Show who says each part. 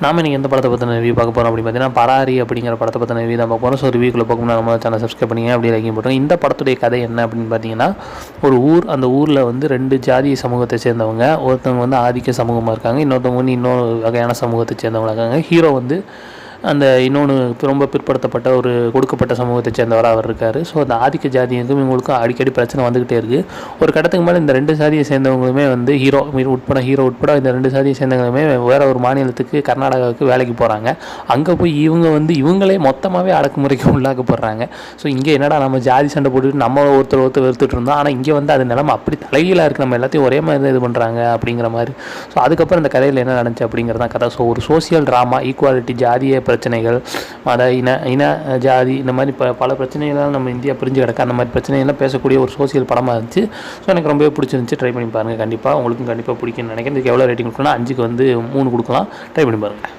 Speaker 1: நாம இன்றைக்கி எந்த படத்தை பற்றின ரிவ்யூ பார்க்க போகிறோம் அப்படின்னு பார்த்தீங்கன்னா பராரி அப்படிங்கிற படத்தை பற்றின ரிவ்யூ தான் பார்க்க போகிறோம். ஸோ ரிவ்யூக்குள்ளே போகணும்னா நம்ம சேனல் சப்ஸ்கிரைப் பண்ணிங்க அப்படி லைக் போட்டோம். இந்த படத்துடைய கதை என்ன அப்படின்னு பார்த்தீங்கன்னா, ஒரு ஊர், அந்த ஊரில் வந்து 2 ஜாதி சமூகத்தை சேர்ந்தவங்க, ஒருத்தவங்க வந்து ஆதிக்க சமூகமாக இருக்காங்க, இன்னொருத்தவங்க வந்து இன்னொரு வகையான சமூகத்தை சேர்ந்தவங்க இருக்காங்க. ஹீரோ வந்து அந்த இன்னொன்று ரொம்ப பிற்படுத்தப்பட்ட ஒரு கொடுக்கப்பட்ட சமூகத்தை சேர்ந்தவராக அவர் இருக்கார். ஸோ அந்த ஆதிக்க ஜாதிக்கும் இவங்களுக்கும் அடிக்கடி பிரச்சனை வந்துக்கிட்டே இருக்குது. ஒரு கட்டத்துக்கு மேலே இந்த 2 சாதியை சேர்ந்தவங்களுமே வந்து ஹீரோ உட்பட இந்த 2 சாதியை சேர்ந்தவங்களுமே வேறு ஒரு மாநிலத்துக்கு, கர்நாடகாவுக்கு வேலைக்கு போகிறாங்க. அங்கே போய் இவங்க வந்து இவங்களே மொத்தமாகவே அடக்குமுறைக்கு உள்ளாக்கப்படுறாங்க. ஸோ இங்கே என்னடா நம்ம ஜாதி சண்டை போட்டுட்டு நம்ம ஒருத்தர் வெறுத்துட்டு இருந்தோம், ஆனால் இங்கே வந்து அது நிலமை அப்படி தலைகீழாக இருக்குது, நம்ம எல்லாத்தையும் ஒரே மாதிரி இது பண்ணுறாங்க அப்படிங்கிற மாதிரி. ஸோ அதுக்கப்புறம் இந்த கதையில் என்ன நடந்துச்சு அப்படிங்கிறதான் கதை. ஸோ ஒரு சோசியல் ட்ராமா, ஈக்குவாலிட்டி, ஜாதிய பிரச்சனைகள், மத இன ஜாதி, இந்த மாதிரி பல பிரச்சனைகள்லாம் நம்ம இந்தியா பிரிஞ்சு கிடக்க, அந்த மாதிரி பிரச்சனைகள்லாம் பேசக்கூடிய ஒரு சோசியல் படமாக இருந்துச்சு. ஸோ எனக்கு ரொம்பவே பிடிச்சிருந்துச்சு. ட்ரை பண்ணி பாருங்கள். கண்டிப்பாக உங்களுக்கும் கண்டிப்பாக பிடிக்கும்னு நினைக்கிறேன். இதுக்கு எவ்வளோ ரேட்டிங் கொடுக்கலாம்? 5க்கு வந்து 3 கொடுக்கலாம். ட்ரை பண்ணி பாருங்கள்.